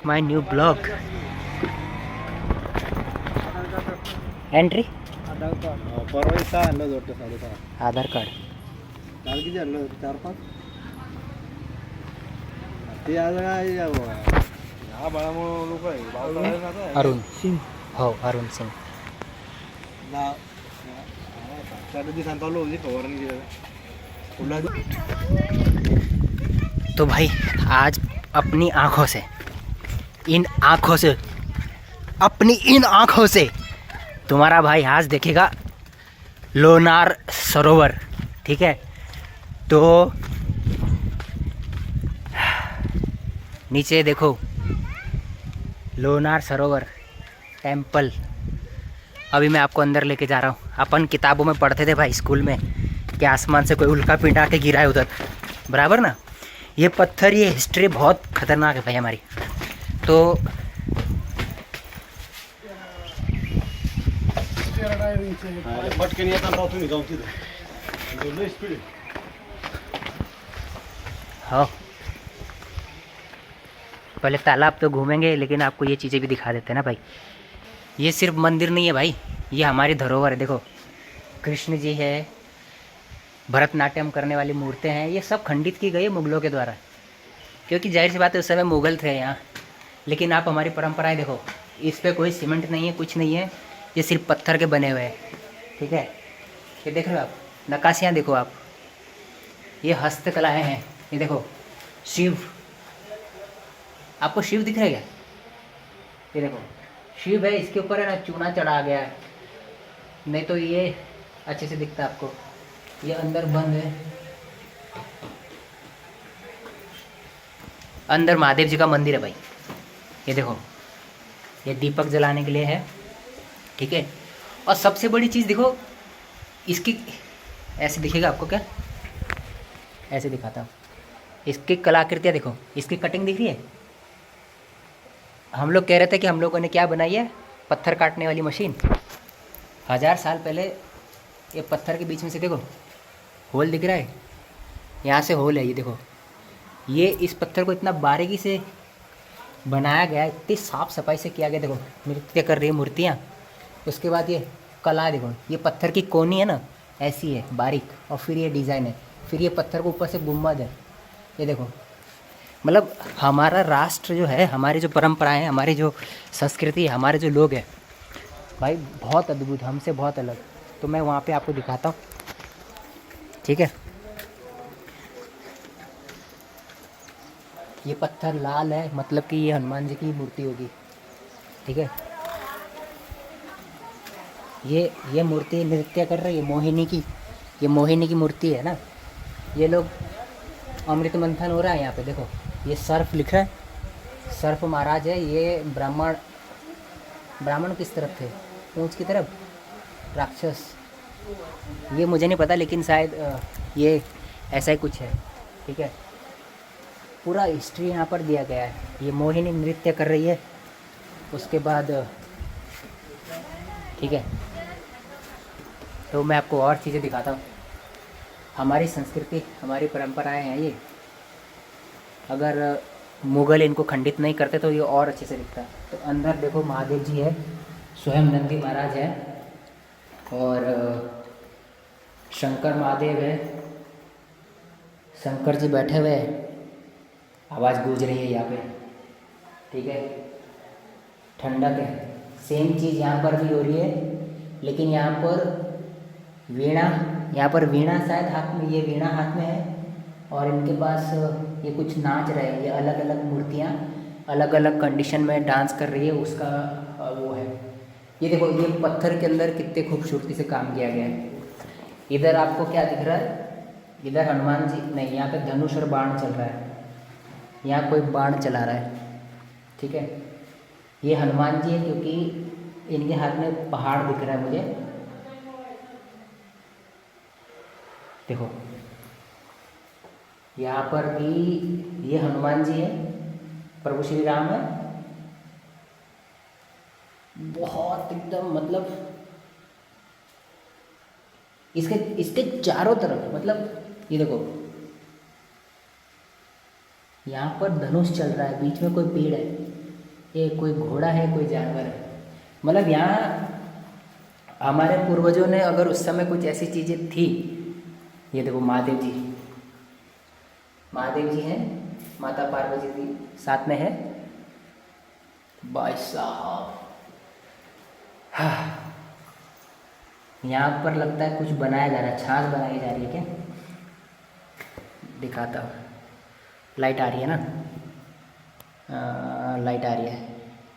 My new blog entry परवा दिवसा आणलं होतं 6:30 आधार कार्ड काल किती आणलं होतं 4-5 ते आज काय हा बाळामुळे लोक आहे अरुण सिंग हो अरुण सिंग तो भाई आज अपनी आँखों से अपनी इन आँखों से तुम्हारा भाई आज देखेगा लोनार सरोवर। ठीक है, तो नीचे देखो लोनार सरोवर टेम्पल। अभी मैं आपको अंदर लेके जा रहा हूँ। अपन किताबों में पढ़ते थे भाई स्कूल में कि आसमान से कोई उल्का पिंड आके गिरा है उधर, बराबर ना। ये पत्थर, ये हिस्ट्री बहुत खतरनाक है भाई हमारी। तो हाँ, पहले तालाब तो घूमेंगे, लेकिन आपको ये चीज़ें भी दिखा देते हैं ना भाई। ये सिर्फ मंदिर नहीं है भाई, ये हमारी धरोहर है। देखो कृष्ण जी है, भरतनाट्यम करने वाली मूर्तियाँ हैं, ये सब खंडित की गई है मुगलों के द्वारा, क्योंकि जाहिर सी बात है उस समय मुगल थे यहाँ। लेकिन आप हमारी परंपराएं देखो, इस पर कोई सीमेंट नहीं है, कुछ नहीं है, ये सिर्फ पत्थर के बने हुए हैं। ठीक है, ये देख रहे हो आप, नक्काशियाँ देखो आप, ये हस्तकलाएँ हैं। ये देखो शिव, आपको शिव दिख रहा है क्या? ये देखो शिव है, इसके ऊपर है ना चूना चढ़ा गया है, नहीं तो ये अच्छे से दिखता है आपको। ये अंदर बंद है, अंदर महादेव जी का मंदिर है भाई। ये देखो, ये दीपक जलाने के लिए है। ठीक है, और सबसे बड़ी चीज़ देखो, इसकी ऐसे दिखेगा आपको क्या, ऐसे दिखाता हूँ। इसकी कलाकृतियाँ देखो, इसकी कटिंग दिख रही है। हम लोग कह रहे थे कि हम लोगों ने क्या बनाई है, पत्थर काटने वाली मशीन। 1000 साल पहले ये पत्थर के बीच में से देखो होल दिख रहा है, यहाँ से होल है। ये देखो, ये इस पत्थर को इतना बारीकी से बनाया गया है, इतनी साफ सफाई से किया गया। देखो नृत्य कर रही है मूर्तियाँ। उसके बाद ये कला देखो, ये पत्थर की कोनी है ना, ऐसी है बारीक, और फिर ये डिज़ाइन है, फिर ये पत्थर के ऊपर से गुम्बद है। ये देखो, मतलब हमारा राष्ट्र जो है, हमारी जो परंपराएं हैं, हमारी जो संस्कृति है, हमारे जो लोग हैं भाई, बहुत अद्भुत, हमसे बहुत अलग। तो मैं वहाँ पे आपको दिखाता हूँ। ठीक है, ये पत्थर लाल है, मतलब कि ये हनुमान जी की मूर्ति होगी। ठीक है, ये मूर्ति नृत्य कर रही है, मोहिनी की, ये मोहिनी की मूर्ति है ना। ये लोग अमृत मंथन हो रहा है यहाँ पे। देखो ये सर्फ लिख रहा है, सर्फ महाराज है। ये ब्राह्मण किस तरफ थे, पूंछ की तरफ, राक्षस, ये मुझे नहीं पता, लेकिन शायद ये ऐसा ही कुछ है। ठीक है, पूरा हिस्ट्री यहाँ पर दिया गया है। ये मोहिनी नृत्य कर रही है। उसके बाद ठीक है, तो मैं आपको और चीज़ें दिखाता हूँ। हमारी संस्कृति, हमारी परंपराएं हैं ये। अगर मुग़ल इनको खंडित नहीं करते तो ये और अच्छे से दिखता है। तो अंदर देखो महादेव जी है, स्वयं नंदी महाराज है, और शंकर महादेव है, शंकर जी बैठे हुए हैं, आवाज़ गूंज रही है यहाँ पे। ठीक है, ठंडक है। सेम चीज़ यहाँ पर भी हो रही है, लेकिन यहाँ पर वीणा, यहाँ पर वीणा शायद हाथ में, ये वीणा हाथ में है, और इनके पास ये कुछ नाच रहे हैं। ये अलग अलग मूर्तियाँ अलग अलग कंडीशन में डांस कर रही है, उसका वो है। ये देखो, ये पत्थर के अंदर कितने खूबसूरती से काम किया गया है। इधर आपको क्या दिख रहा है, इधर हनुमान जी नहीं, यहाँ पे धनुष और बाण चल रहा है, यहाँ कोई बाण चला रहा है। ठीक है, ये हनुमान जी है, क्योंकि इनके हाथ में पहाड़ दिख रहा है मुझे। देखो यहाँ पर भी ये हनुमान जी है, प्रभु श्री राम है। बहुत एकदम, मतलब इसके चारों तरफ, मतलब ये देखो, यहाँ पर धनुष चल रहा है, बीच में कोई पेड़ है, ये कोई घोड़ा है, कोई जानवर है। मतलब यहाँ हमारे पूर्वजों ने अगर उस समय कुछ ऐसी चीज़ें थी, ये देखो महादेव जी, महादेव जी हैं, माता पार्वती जी साथ में है। भाई साहब, हाँ, यहाँ पर लगता है कुछ बनाया जा रहा है, छाछ बनाई जा रही है क्या? दिखाता हूँ, लाइट आ रही है ना? लाइट आ रही है,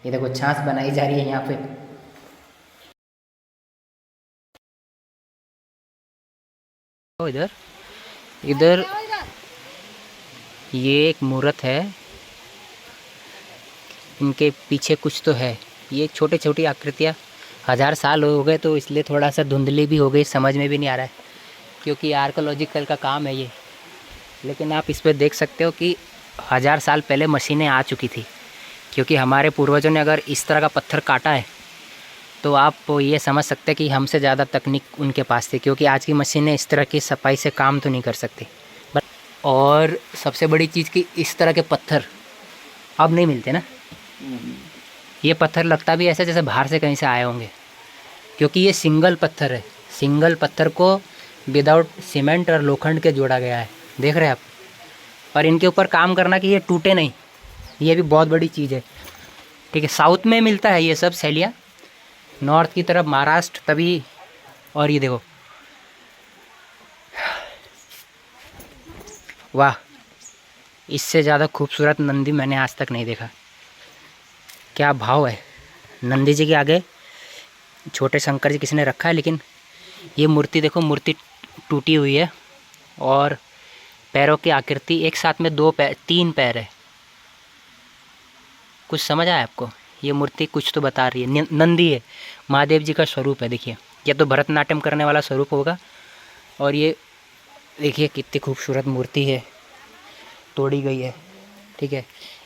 ये देखो छाछ बनाई जा रही है यहाँ पे। इधर इधर ये एक मूर्त है, इनके पीछे कुछ तो है। ये छोटे छोटी आकृतियाँ 1000 साल हो गए तो इसलिए थोड़ा सा धुंधली भी हो गई, समझ में भी नहीं आ रहा है क्योंकि आर्कोलॉजिकल का काम है ये। लेकिन आप इस पर देख सकते हो कि 1000 साल पहले मशीनें आ चुकी थी, क्योंकि हमारे पूर्वजों ने अगर इस तरह का पत्थर काटा है तो आप ये समझ सकते हैं कि हमसे ज़्यादा तकनीक उनके पास थी, क्योंकि आज की मशीनें इस तरह की सफाई से काम तो नहीं कर सकती। और सबसे बड़ी चीज़ कि इस तरह के पत्थर अब नहीं मिलते ना। ये पत्थर लगता भी ऐसा जैसे बाहर से कहीं से आए होंगे, क्योंकि ये सिंगल पत्थर है। सिंगल पत्थर को विदाउट सीमेंट और लोखंड के जोड़ा गया है, देख रहे हैं आप। और इनके ऊपर काम करना कि ये टूटे नहीं, ये भी बहुत बड़ी चीज़ है। ठीक है, साउथ में मिलता है ये सब शैलियाँ, नॉर्थ की तरफ महाराष्ट्र तभी। और ये देखो, वाह, इससे ज़्यादा खूबसूरत नंदी मैंने आज तक नहीं देखा। क्या भाव है नंदी जी के आगे। छोटे शंकर जी किसी ने रखा है, लेकिन ये मूर्ति देखो, मूर्ति टूटी हुई है और पैरों की आकृति एक साथ में 2 पैर 3 पैर है। कुछ समझ आया आपको? ये मूर्ति कुछ तो बता रही है। नंदी है, महादेव जी का स्वरूप है। देखिए, ये तो भरतनाट्यम करने वाला स्वरूप होगा। और ये देखिए कितनी खूबसूरत मूर्ति है, तोड़ी गई है। ठीक है,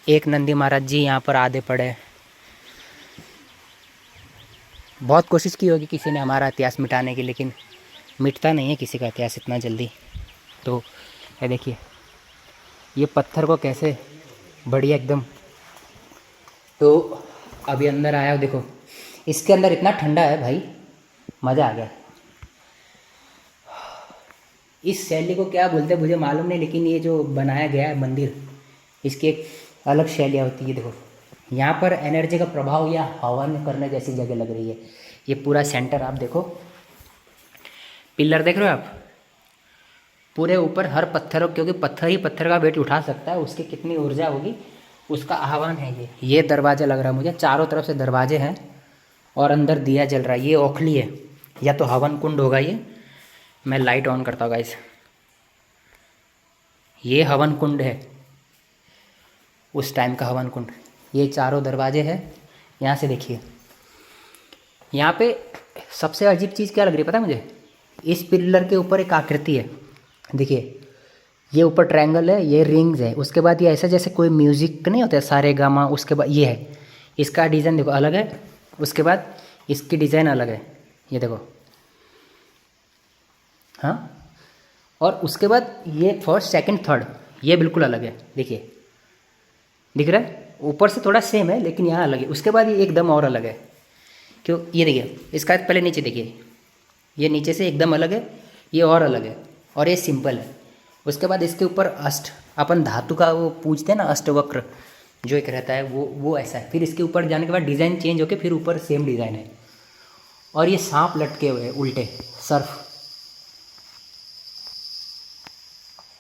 एक नंदी महाराज जी यहाँ पर आधे पड़े हैं। बहुत कोशिश की होगी किसी ने हमारा इतिहास मिटाने की, लेकिन मिटता नहीं है किसी का इतिहास इतना जल्दी। तो ये देखिए, ये पत्थर को कैसे बढ़िया एकदम। तो अभी अंदर आया, देखो इसके अंदर इतना ठंडा है भाई, मज़ा आ गया। इस शैली को क्या बोलते हैं मुझे मालूम नहीं, लेकिन ये जो बनाया गया है मंदिर, इसकी एक अलग शैलियाँ होती है। देखो यहाँ पर एनर्जी का प्रभाव या हवन करने जैसी जगह लग रही है। ये पूरा सेंटर आप देखो, पिलर देख रहे हो आप, पूरे ऊपर हर पत्थर, क्योंकि पत्थर ही पत्थर का वेट उठा सकता है, उसकी कितनी ऊर्जा होगी उसका आह्वान है। ये दरवाज़ा लग रहा है मुझे, चारों तरफ से दरवाजे हैं और अंदर दिया जल रहा है। ये ओखली है या तो हवन कुंड होगा ये। मैं लाइट ऑन करता हूँ गाइस, ये हवन कुंड है, उस टाइम का हवन कुंड। ये चारों दरवाजे हैं, यहाँ से देखिए। यहाँ पे सबसे अजीब चीज़ क्या लग रही है पता है मुझे? इस पिलर के ऊपर एक आकृति है, देखिए ये ऊपर ट्रायंगल है, ये रिंग्स है, उसके बाद ये ऐसा जैसे कोई म्यूज़िक नहीं होता है सारे गामा, उसके बाद ये है, इसका डिज़ाइन देखो अलग है, उसके बाद इसकी डिज़ाइन अलग है, ये देखो। हाँ, और उसके बाद ये फर्स्ट सेकंड थर्ड ये बिल्कुल अलग है, देखिए दिख रहा है? ऊपर से थोड़ा सेम है लेकिन यहाँ अलग है। उसके बाद ये एकदम और अलग है, क्यों? ये देखिए, इसका पहले नीचे देखिए, ये नीचे से एकदम अलग है, ये और अलग है, और ये सिंपल है। उसके बाद इसके ऊपर अष्ट, अपन धातु का वो पूछते हैं ना, अष्टवक्र जो एक रहता है, वो ऐसा है। फिर इसके ऊपर जाने के बाद डिज़ाइन चेंज होकर फिर ऊपर सेम डिज़ाइन है, और ये सांप लटके हुए हैं उल्टे, सर्फ।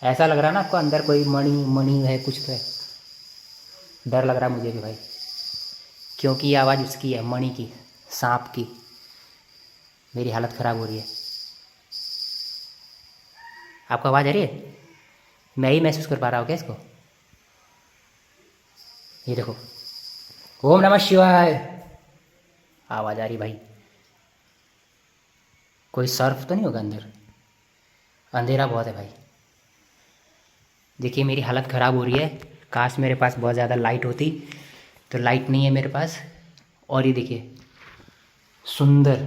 ऐसा लग रहा है ना आपको अंदर कोई मणि है, कुछ तो है। डर लग रहा है मुझे भी भाई, क्योंकि ये आवाज़ उसकी है, मणि की, सांप की। मेरी हालत ख़राब हो रही है। आपको आवाज़ आ रही है? मैं ही महसूस कर पा रहा हूँ क्या इसको? ये देखो, ओम नमः शिवाय आवाज़ आ रही भाई। कोई सर्फ तो नहीं होगा अंदर? अंधेरा बहुत है भाई। देखिए मेरी हालत ख़राब हो रही है। काश मेरे पास बहुत ज़्यादा लाइट होती, तो लाइट नहीं है मेरे पास। और ये देखिए, सुंदर,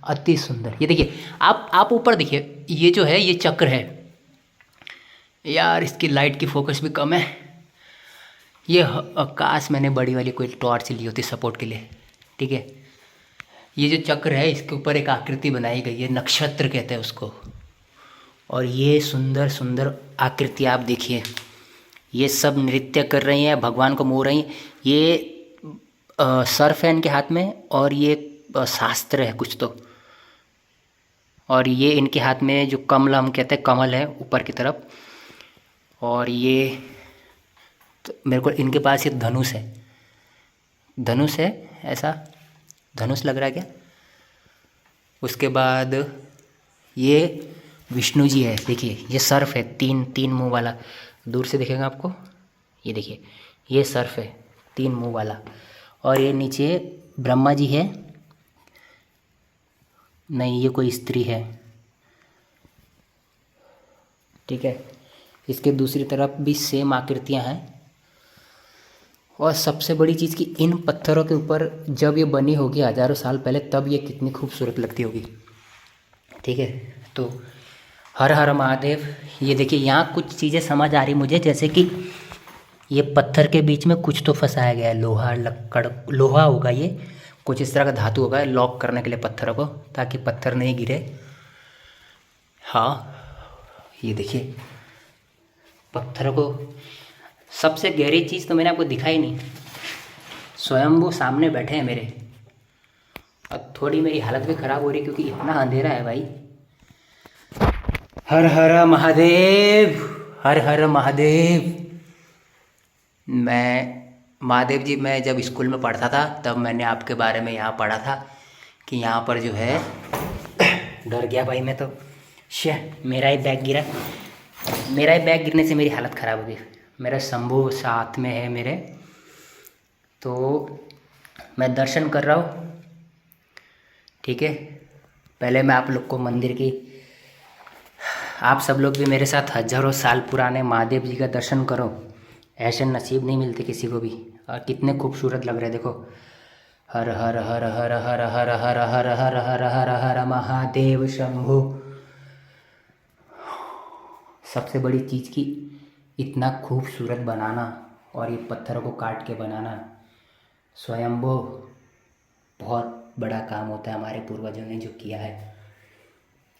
अति सुंदर। ये देखिए, आप ऊपर देखिए, ये जो है ये चक्र है यार, इसकी लाइट की फोकस भी कम है। ये काश मैंने बड़ी वाली कोई टॉर्च ली होती सपोर्ट के लिए। ठीक है, ये जो चक्र है इसके ऊपर एक आकृति बनाई गई है, नक्षत्र कहते हैं उसको। और ये सुंदर सुंदर आकृति आप देखिए, ये सब नृत्य कर रही हैं, भगवान को मोह रही हैं। ये सर्फ है इनके हाथ में, और ये शास्त्र है कुछ तो। और ये इनके हाथ में जो कमल हम कहते हैं, कमल है ऊपर की तरफ। और ये तो मेरे को इनके पास ये धनुष है, धनुष है, ऐसा धनुष लग रहा है क्या। उसके बाद ये विष्णु जी है, देखिए ये सर्फ है, तीन मुंह वाला, दूर से दिखेगा आपको, ये देखिए ये सर्फ है 3 मुंह वाला। और ये नीचे ब्रह्मा जी है, नहीं ये कोई स्त्री है। ठीक है, इसके दूसरी तरफ भी सेम आकृतियां हैं। और सबसे बड़ी चीज़ कि इन पत्थरों के ऊपर जब ये बनी होगी हज़ारों साल पहले, तब ये कितनी खूबसूरत लगती होगी। ठीक है, तो हर हर महादेव। ये देखिए यहाँ कुछ चीज़ें समझ आ रही मुझे, जैसे कि ये पत्थर के बीच में कुछ तो फंसाया गया है, लोहा लक्कड़, लोहा होगा ये, कुछ इस तरह का धातु होगा लॉक करने के लिए पत्थरों को, ताकि पत्थर नहीं गिरे। हाँ ये देखिए पत्थरों को, सबसे गहरी चीज़ तो मैंने आपको दिखाई नहीं, स्वयंभू सामने बैठे हैं मेरे। अब थोड़ी मेरी हालत भी ख़राब हो रही क्योंकि इतना अंधेरा है भाई। हर हर महादेव, हर हर महादेव। महादेव जी, मैं जब स्कूल में पढ़ता था तब मैंने आपके बारे में यहाँ पढ़ा था कि यहाँ पर जो है, डर गया भाई मैं तो, मेरा ही बैग गिरा, मेरा ही बैग गिरने से मेरी हालत ख़राब हो गई। मेरा शंभू साथ में है मेरे, तो मैं दर्शन कर रहा हूँ। ठीक है, पहले मैं आप लोग को मंदिर की, आप सब लोग भी मेरे साथ हजारों साल पुराने महादेव जी का दर्शन करो, ऐसे नसीब नहीं मिलते किसी को भी। और कितने खूबसूरत लग रहे हैं देखो। हर हर हर हर हर हर हर हर हर हर हर हर महादेव शंभु। सबसे बड़ी चीज़ की इतना खूबसूरत बनाना और ये पत्थरों को काट के बनाना, स्वयंभू बहुत बड़ा काम होता है, हमारे पूर्वजों ने जो किया है।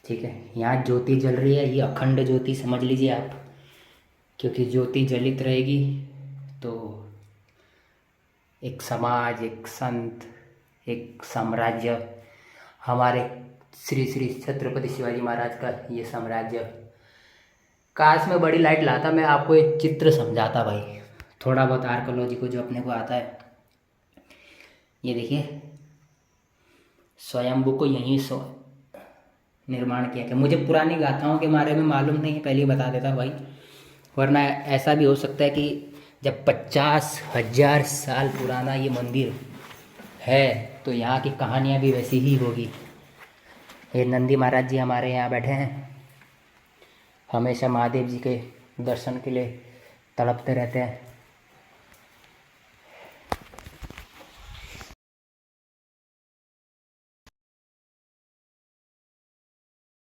ठीक है, यहाँ ज्योति जल रही है, ये अखंड ज्योति समझ लीजिए आप, क्योंकि ज्योति जलित रहेगी तो एक समाज, एक संत, एक साम्राज्य, हमारे श्री श्री छत्रपति शिवाजी महाराज का ये साम्राज्य। काश में बड़ी लाइट लाता, मैं आपको एक चित्र समझाता भाई, थोड़ा बहुत आर्कोलॉजी को जो अपने को आता है। ये देखिए स्वयंभू को यहीं निर्माण किया गया। मुझे पुरानी गाथाओं के बारे में मालूम नहीं है, पहले ही बता देता भाई, वरना ऐसा भी हो सकता है कि जब 50,000 साल पुराना ये मंदिर है तो यहाँ की कहानियाँ भी वैसी ही होगी। ये नंदी महाराज जी हमारे यहाँ बैठे हैं, हमेशा महादेव जी के दर्शन के लिए तड़पते रहते हैं।